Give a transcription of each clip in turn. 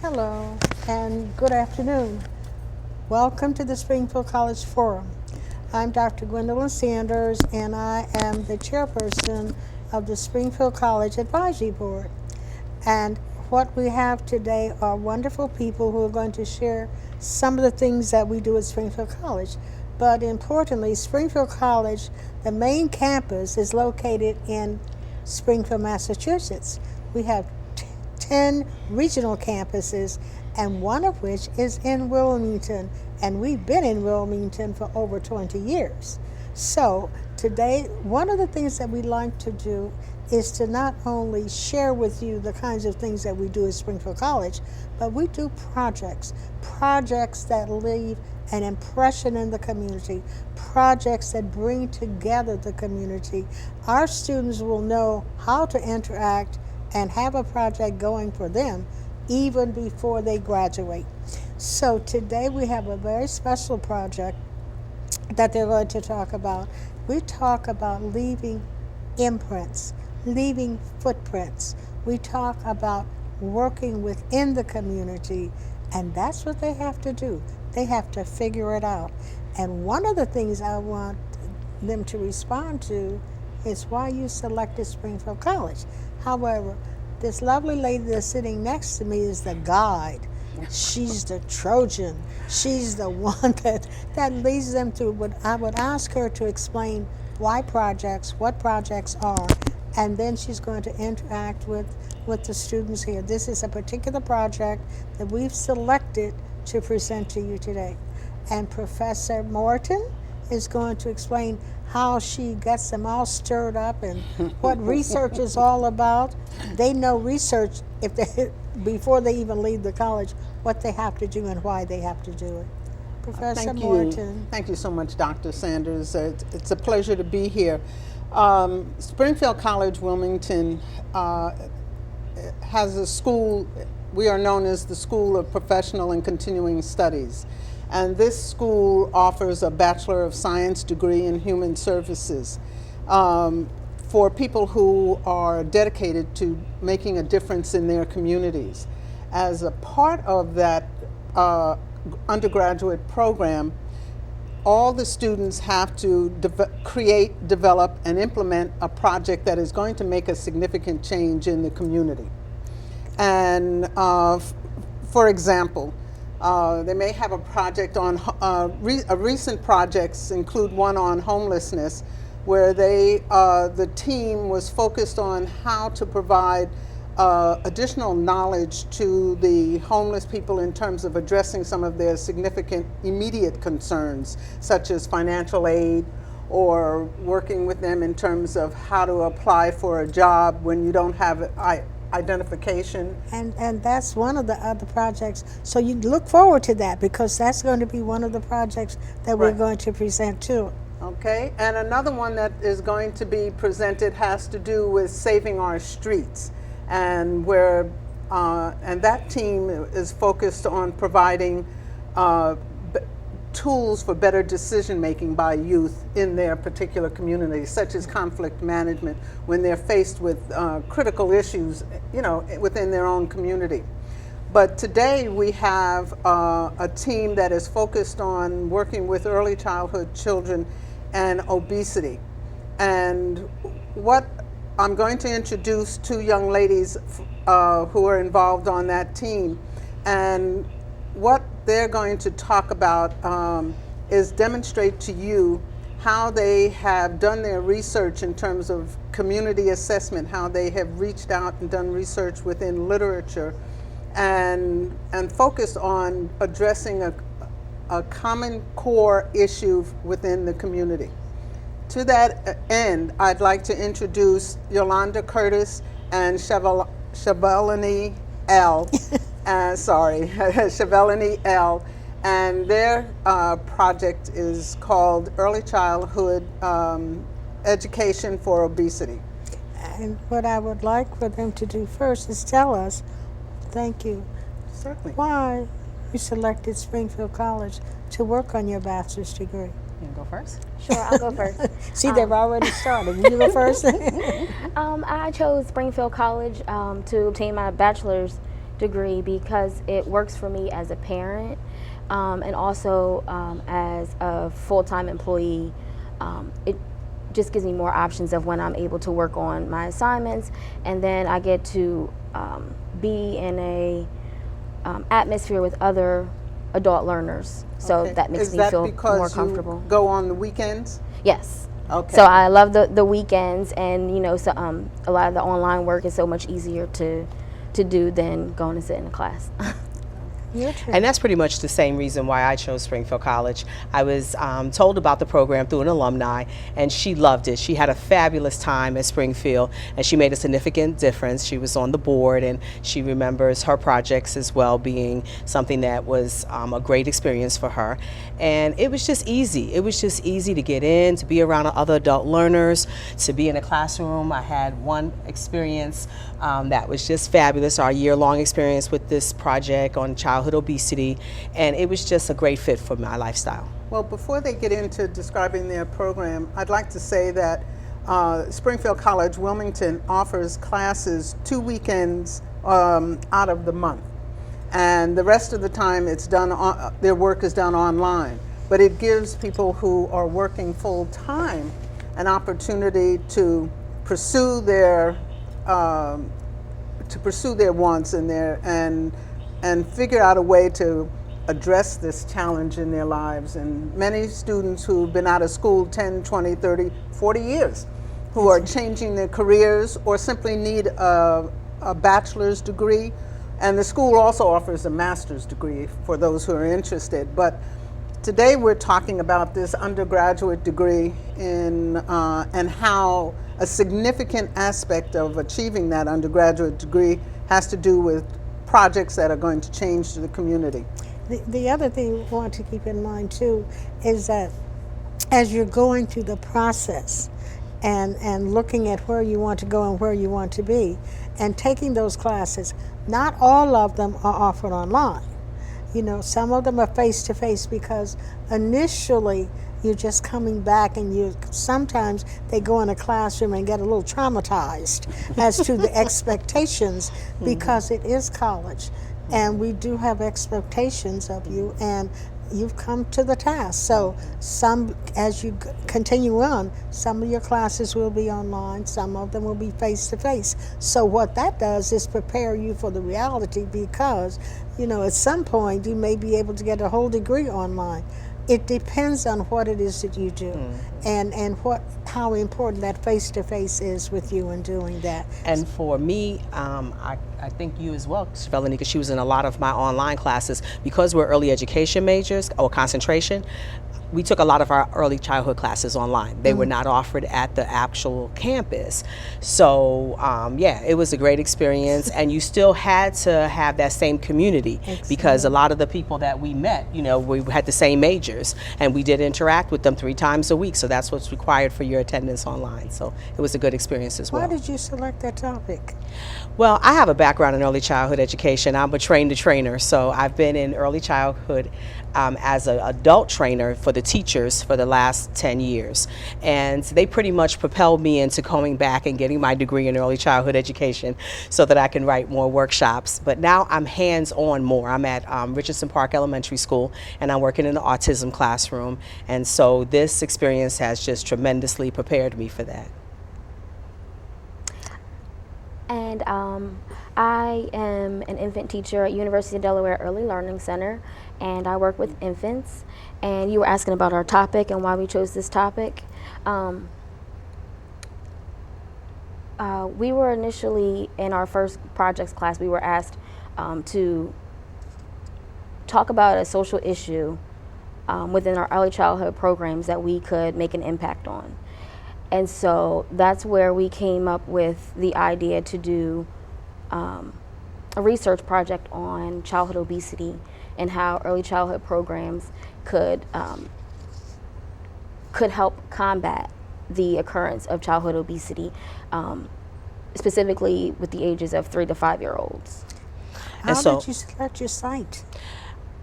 Hello and good afternoon. Welcome to the Springfield College Forum. I'm Dr. Gwendolyn Sanders and I am the chairperson of the Springfield College Advisory Board. And what we have today are wonderful people who are going to share some of the things that we do at Springfield College. But importantly, Springfield College, the main campus, is located in Springfield, Massachusetts. We have 10 regional campuses, and one of which is in Wilmington, and we've been in Wilmington for over 20 years. So today, one of the things that we like to do is to not only share with you the kinds of things that we do at Springfield College, but we do projects that leave an impression in the community, projects that bring together the community. Our students will know how to interact and have a project going for them even before they graduate. So today we have a very special project that they're going to talk about. We talk about leaving imprints, leaving footprints. We talk about working within the community, and that's what they have to do. They have to figure it out. And one of the things I want them to respond to is why you selected Springfield College. However, this lovely lady that's sitting next to me is the guide. She's the Trojan. She's the one that leads them through. But I would ask her to explain why projects, what projects are, and then she's going to interact with the students here. This is a particular project that we've selected to present to you today. And Professor Morton is going to explain how she gets them all stirred up and what research is all about. They know research before they even leave the college, what they have to do and why they have to do it. Professor Morton. Thank you so much, Dr. Sanders. It's a pleasure to be here. Springfield College, Wilmington has a school. We are known as the School of Professional and Continuing Studies. And this school offers a Bachelor of Science degree in Human Services for people who are dedicated to making a difference in their communities. As a part of that undergraduate program, all the students have to create, develop, and implement a project that is going to make a significant change in the community. And for example, they may have a project on, recent projects include one on homelessness, where the team was focused on how to provide additional knowledge to the homeless people in terms of addressing some of their significant immediate concerns, such as financial aid, or working with them in terms of how to apply for a job when you don't have identification. And that's one of the other projects. So you look forward to that, because that's going to be one of the projects that we're going to present too. Okay, and another one that is going to be presented has to do with saving our streets, and and that team is focused on providing tools for better decision making by youth in their particular community, such as conflict management when they're faced with critical issues, within their own community. But today we have a team that is focused on working with early childhood children and obesity. And what I'm going to introduce two young ladies who are involved on that team, and what they're going to talk about is demonstrate to you how they have done their research in terms of community assessment, how they have reached out and done research within literature and focused on addressing a common core issue within the community. To that end, I'd like to introduce Yolanda Curtis and Chevelloni Chevelloni L. And their project is called Early Childhood Education for Obesity. And what I would like for them to do first is tell us, thank you, Certainly. why you selected Springfield College to work on your bachelor's degree. You want to go first? Sure, I'll go first. See, they've already started. You go first. I chose Springfield College to obtain my bachelor's degree because it works for me as a parent and also as a full-time employee. It just gives me more options of when I'm able to work on my assignments, and then I get to be in a atmosphere with other adult learners, so Okay. that makes Is me that feel because more comfortable. you go on the weekends? Yes. Okay. So I love the weekends, and you know, so a lot of the online work is so much easier to do than going to sit in a class. Your turn. And that's pretty much the same reason why I chose Springfield College. I was told about the program through an alumni, and she loved it. She had a fabulous time at Springfield, and she made a significant difference. She was on the board, and she remembers her projects as well being something that was a great experience for her. And it was just easy. It was just easy to get in, to be around other adult learners, to be in a classroom. I had one experience that was just fabulous, our year-long experience with this project on childhood obesity, and it was just a great fit for my lifestyle. Well, before they get into describing their program, I'd like to say that Springfield College Wilmington offers classes 2 weekends out of the month. And the rest of the time it's done their work is done online. But it gives people who are working full time an opportunity to pursue their wants and figure out a way to address this challenge in their lives. And many students who've been out of school 10, 20, 30, 40 years, who are changing their careers or simply need a bachelor's degree. And the school also offers a master's degree for those who are interested. But today we're talking about this undergraduate degree and how a significant aspect of achieving that undergraduate degree has to do with projects that are going to change the community. The other thing we want to keep in mind too is that as you're going through the process and looking at where you want to go and where you want to be and taking those classes, not all of them are offered online. You know, some of them are face-to-face because initially you're just coming back and sometimes they go in a classroom and get a little traumatized as to the expectations because it is college and we do have expectations of you and you've come to the task. So as you continue on, some of your classes will be online, some of them will be face-to-face. So what that does is prepare you for the reality because, you know, at some point you may be able to get a whole degree online. It depends on what it is that you do and how important that face-to-face is with you in doing that. And for me, I think you as well, Chevelloni, because she was in a lot of my online classes. Because we're early education majors or concentration, we took a lot of our early childhood classes online. They were not offered at the actual campus. So yeah, it was a great experience, and you still had to have that same community because a lot of the people that we met, you know, we had the same majors and we did interact with them 3 times a week. So that's what's required for your attendance online. So it was a good experience as well. Why did you select that topic? Well, I have a background in early childhood education. I'm a trainer, so I've been in early childhood as an adult trainer for the teachers for the last 10 years. And they pretty much propelled me into going back and getting my degree in early childhood education so that I can write more workshops. But now I'm hands-on more. I'm at Richardson Park Elementary School, and I'm working in the autism classroom. And so this experience has just tremendously prepared me for that. And I am an infant teacher at University of Delaware Early Learning Center, and I work with infants. And you were asking about our topic and why we chose this topic. We were initially, in our first projects class, we were asked to talk about a social issue within our early childhood programs that we could make an impact on. And so that's where we came up with the idea to do a research project on childhood obesity and how early childhood programs could help combat the occurrence of childhood obesity, specifically with the ages of 3 to 5 year olds. How did you select your site?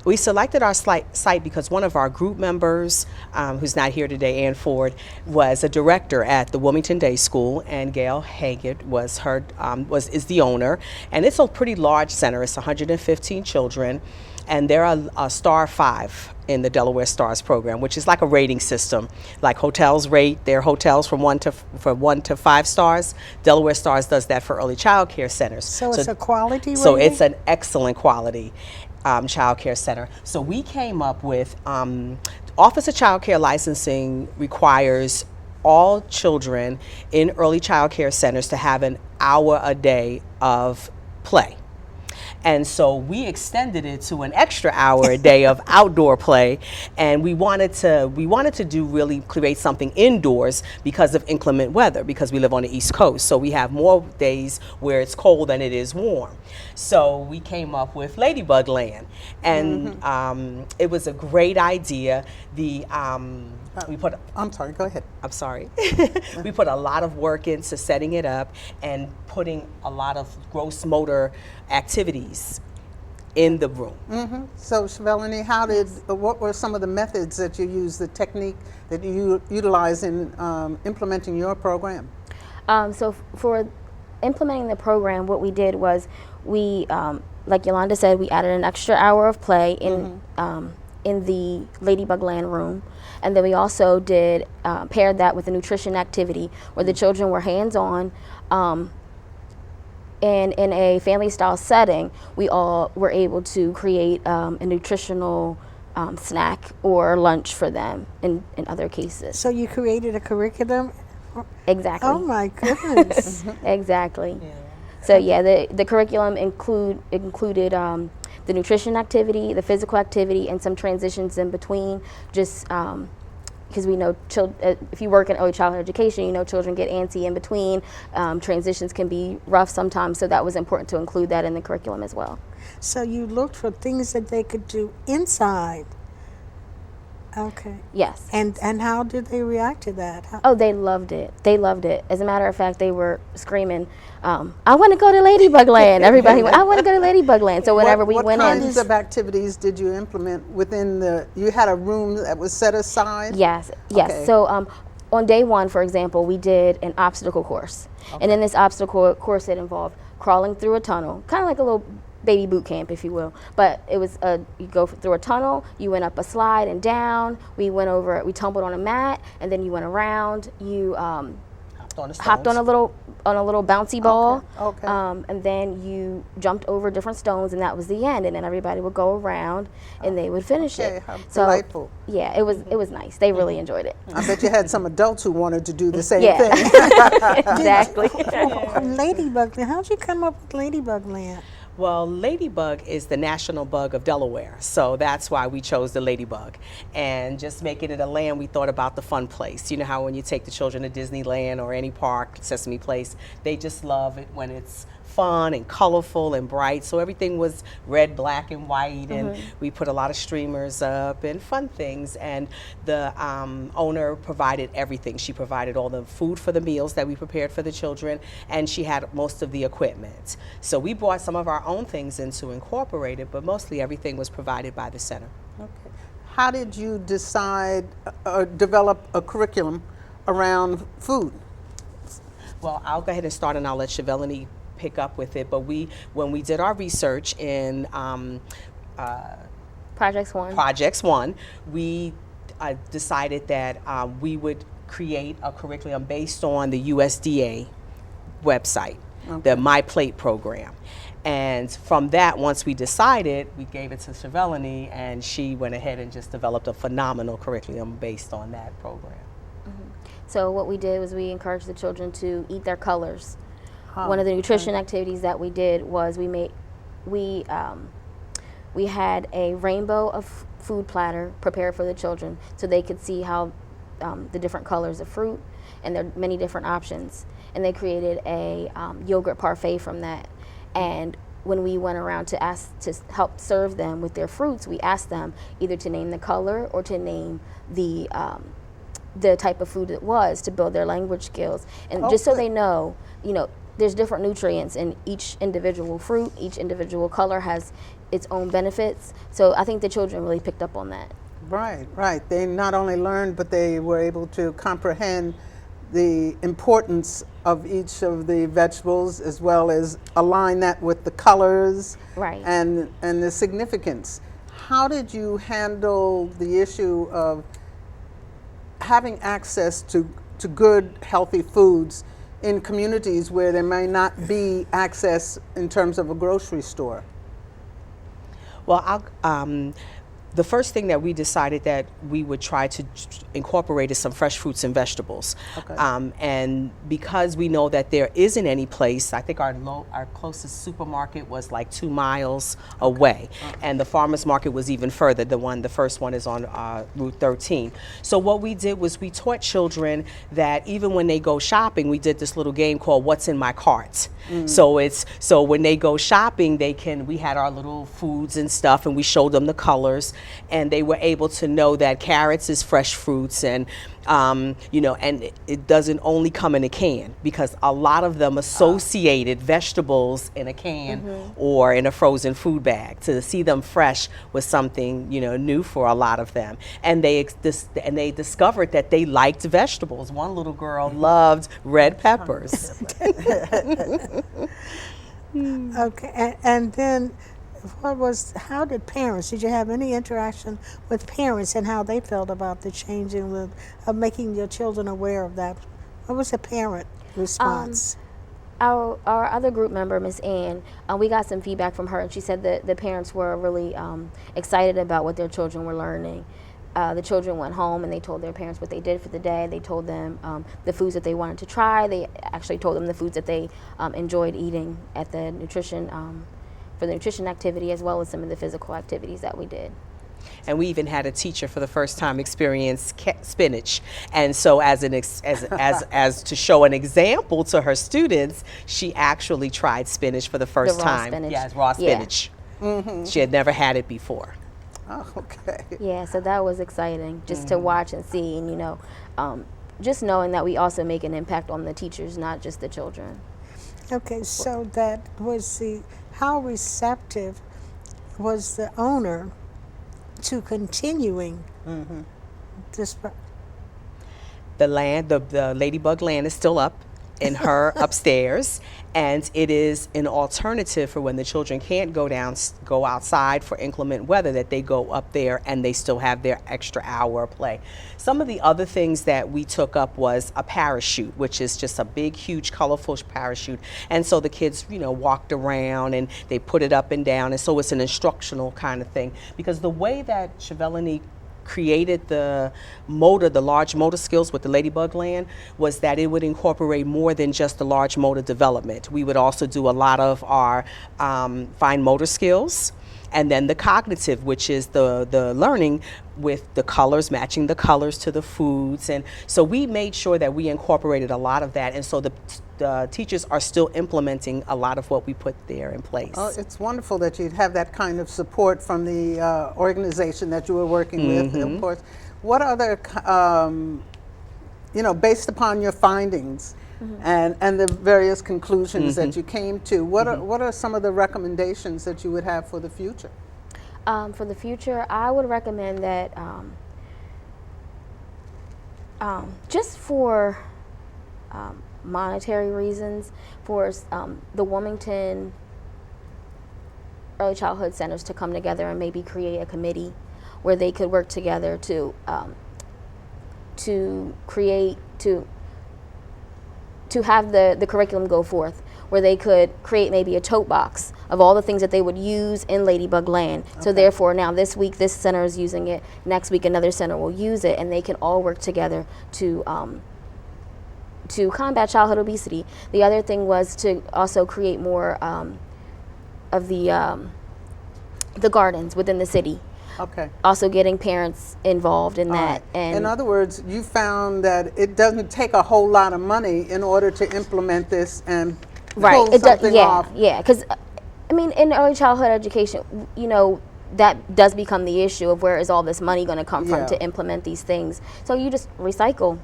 We selected our site because one of our group members, who's not here today, Ann Ford, was a director at the Wilmington Day School, and Gail Haggard was is the owner. And it's a pretty large center. It's 115 children, and they're a star 5 in the Delaware Stars program, which is like a rating system. Like hotels rate their hotels from 1 to 5 stars. Delaware Stars does that for early child care centers. So it's a quality So rating? it's an excellent quality child care center. So we came up with Office of Child Care Licensing requires all children in early child care centers to have an hour a day of play. And so we extended it to an extra hour a day of outdoor play, and we wanted to really create something indoors because of inclement weather, because we live on the East Coast. So we have more days where it's cold than it is warm. So we came up with Ladybug Land, and it was a great idea. I'm sorry, go ahead. I'm sorry. We put a lot of work into setting it up and putting a lot of gross motor activities in the room. So, Chevelloni, what were some of the methods that you used, the technique that you utilize in implementing your program? So for implementing the program, what we did was we, like Yolanda said, we added an extra hour of play in the Ladybug Land room. And then we also did paired that with a nutrition activity where the children were hands-on. And in a family-style setting, we all were able to create a nutritional snack or lunch for them in other cases. So you created a curriculum? Exactly. Oh my goodness. Exactly. Yeah. So yeah, the curriculum included the nutrition activity, the physical activity, and some transitions in between, just because we know if you work in early childhood education, you know children get antsy in between. Transitions can be rough sometimes, so that was important to include that in the curriculum as well. So you looked for things that they could do inside. Okay. Yes. And how did they react to that? Oh, they loved it. They loved it. As a matter of fact, they were screaming, I want to go to Ladybug Land. Everybody went, I want to go to Ladybug Land. So whenever we went in. What kinds of activities did you implement within you had a room that was set aside? Yes, yes. Okay. So on day 1, for example, we did an obstacle course. Okay. And in this obstacle course, it involved crawling through a tunnel, kind of like a little baby boot camp, if you will. But it was you go through a tunnel, you went up a slide and down. We tumbled on a mat, and then you went around. You hopped on a little bouncy ball. Okay. And then you jumped over different stones, and that was the end. And then everybody would go around, and they would finish it. How so delightful. Yeah, it was nice. They really enjoyed it. I bet you had some adults who wanted to do the same Yeah. thing. Exactly. Ladybug Land. How'd you come up with Ladybug Land? Well, Ladybug is the national bug of Delaware, so that's why we chose the Ladybug. And just making it a land, we thought about the fun place. You know how when you take the children to Disneyland or any park, Sesame Place, they just love it when it's fun and colorful and bright. So everything was red, black, and white, and we put a lot of streamers up and fun things. And the owner provided everything. She provided all the food for the meals that we prepared for the children, and she had most of the equipment. So we brought some of our own things in to incorporate it, but mostly everything was provided by the center. Okay. How did you decide or develop a curriculum around food? Well, I'll go ahead and start, and I'll let Chevelloni pick up with it. But when we did our research in Projects One, we decided that we would create a curriculum based on the USDA website, the My Plate program. And from that, once we decided, we gave it to Chevelloni, and she went ahead and just developed a phenomenal curriculum based on that program. So what we did was we encouraged the children to eat their colors. One of the nutrition activities that we did was we had a rainbow of food platter prepared for the children so they could see how the different colors of fruit, and there are many different options. And they created a yogurt parfait from that. And when we went around to help serve them with their fruits, we asked them either to name the color or to name the type of food it was, to build their language skills. And just so they know, there's different nutrients in each individual fruit. Each individual color has its own benefits. So I think the children really picked up on that. Right, right. They not only learned, but they were able to comprehend the importance of each of the vegetables, as well as align that with the colors, Right. and the significance. How did you handle the issue of having access to good, healthy foods in communities where there may not be access in terms of a grocery store? Well, the first thing that we decided that we would try to incorporate is some fresh fruits and vegetables. Okay. And because we know that there isn't any place, I think our closest supermarket was like 2 miles away, and the farmers market was even further. The first one is on Route 13. So what we did was we taught children that even when they go shopping, we did this little game called "What's in My Cart." So when they go shopping, we had our little foods and stuff, and we showed them the colors, and they were able to know that carrots is fresh fruits, and and it doesn't only come in a can, because a lot of them associated vegetables in a can or in a frozen food bag. To see them fresh was something new for a lot of them, and they discovered that they liked vegetables. One little girl loved red peppers. Okay, and then how did did you have any interaction with parents and how they felt about the changing of making your children aware of that? What was the parent response? Our other group member, Miss Ann, we got some feedback from her, and she said that the parents were really excited about what their children were learning. The children went home and they told their parents what they did for the day. They told them the foods that they wanted to try. They actually told them the foods that they enjoyed eating at the for the nutrition activity, as well as some of the physical activities that we did. And we even had a teacher for the first time experience spinach, and so as to show an example to her students, she actually tried spinach for the first time. Spinach. Yes, raw spinach. She had never had it before. Oh, okay. Yeah, so that was exciting just to watch and see, and just knowing that we also make an impact on the teachers, not just the children. Okay, so that was how receptive was the owner to continuing this? The Ladybug Land is still up in her upstairs, and it is an alternative for when the children can't go outside for inclement weather, that they go up there and they still have their extra hour of play. Some of the other things that we took up was a parachute, which is just a big, huge, colorful parachute. And so the kids, walked around and they put it up and down, and so it's an instructional kind of thing. Because the way that Chevelloni created the large motor skills with the Ladybug Land, was that it would incorporate more than just the large motor development. We would also do a lot of our fine motor skills, and then the cognitive, which is the learning with the colors, matching the colors to the foods. And so we made sure that we incorporated a lot of that, and so the teachers are still implementing a lot of what we put there in place. Oh, it's wonderful that you'd have that kind of support from the organization that you were working with, of course. What other, based upon your findings and the various conclusions that you came to, what are some of the recommendations that you would have for the future? For the future, I would recommend that just for monetary reasons, for the Wilmington Early Childhood Centers to come together and maybe create a committee where they could work together to have the curriculum go forth, where they could create maybe a tote box of all the things that they would use in Ladybug Land. Okay. So therefore, now this week this center is using it, next week another center will use it, and they can all work together to combat childhood obesity. The other thing was to also create more of the gardens within the city. Okay. Also getting parents involved in that. Right. And in other words, you found that it doesn't take a whole lot of money in order to implement this and pull something off. Yeah, because in early childhood education, that does become the issue of where is all this money going to come from to implement these things. So you just recycle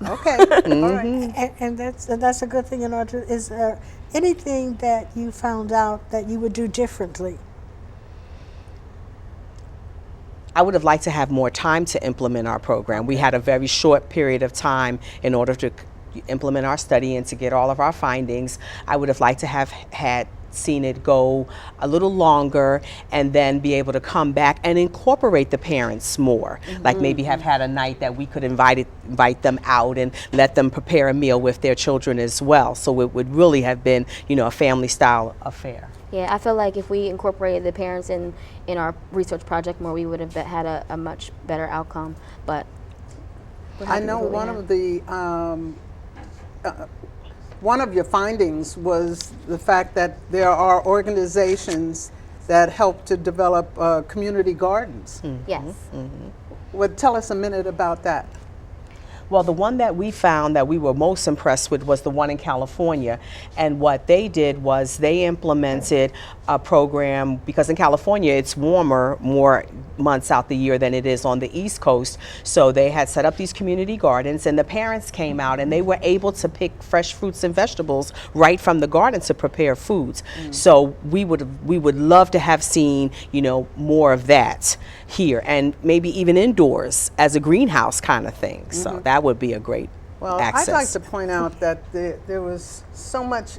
Okay. All right. And that's a good thing. In order, is there anything that you found out that you would do differently? I would have liked to have more time to implement our program. We had a very short period of time in order to implement our study and to get all of our findings. I would have liked to have had seen it go a little longer and then be able to come back and incorporate the parents more. Like maybe have had a night that we could invite them out and let them prepare a meal with their children as well. So it would really have been, a family style affair. Yeah, I feel like if we incorporated the parents in our research project more, we would have had a much better outcome. But I know one of your findings was the fact that there are organizations that help to develop community gardens. yes. Well, tell us a minute about that. Well, the one that we found that we were most impressed with was the one in California. And what they did was they implemented a program, because in California it's warmer more months out the year than it is on the East Coast. So they had set up these community gardens, and the parents came out and they were able to pick fresh fruits and vegetables right from the garden to prepare foods. So we would love to have seen, more of that here, and maybe even indoors as a greenhouse kind of thing. So that would be a great access. I'd like to point out that there's so much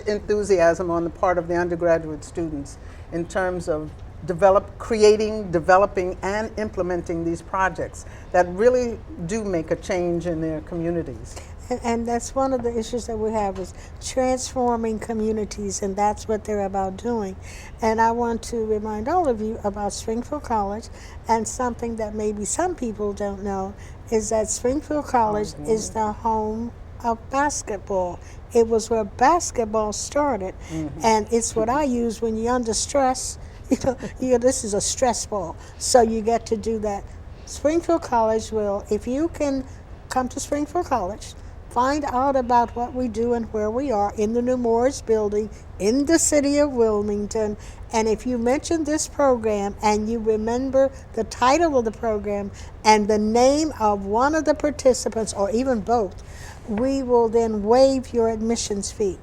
enthusiasm on the part of the undergraduate students in terms of developing, and implementing these projects that really do make a change in their communities. And that's one of the issues that we have, is transforming communities, and that's what they're about doing. And I want to remind all of you about Springfield College, and something that maybe some people don't know is that Springfield College is the home of basketball. It was where basketball started, and it's what I use when you're under stress. This is a stress ball, so you get to do that. Springfield College will, if you can come to Springfield College, find out about what we do and where we are in the New Morris building in the city of Wilmington. And if you mention this program and you remember the title of the program and the name of one of the participants, or even both, we will then waive your admissions fee.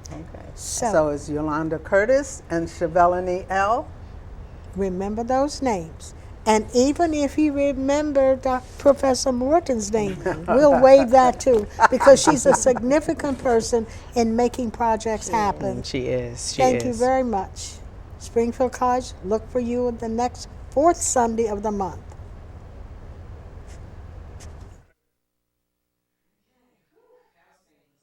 Okay. So it's Yolanda Curtis and Chevelloni L. Remember those names. And even if you remember Professor Morton's name, we'll waive that too, because she's a significant person in making projects happen. She is. Thank you very much. Springfield College, look for you the next 4th Sunday of the month.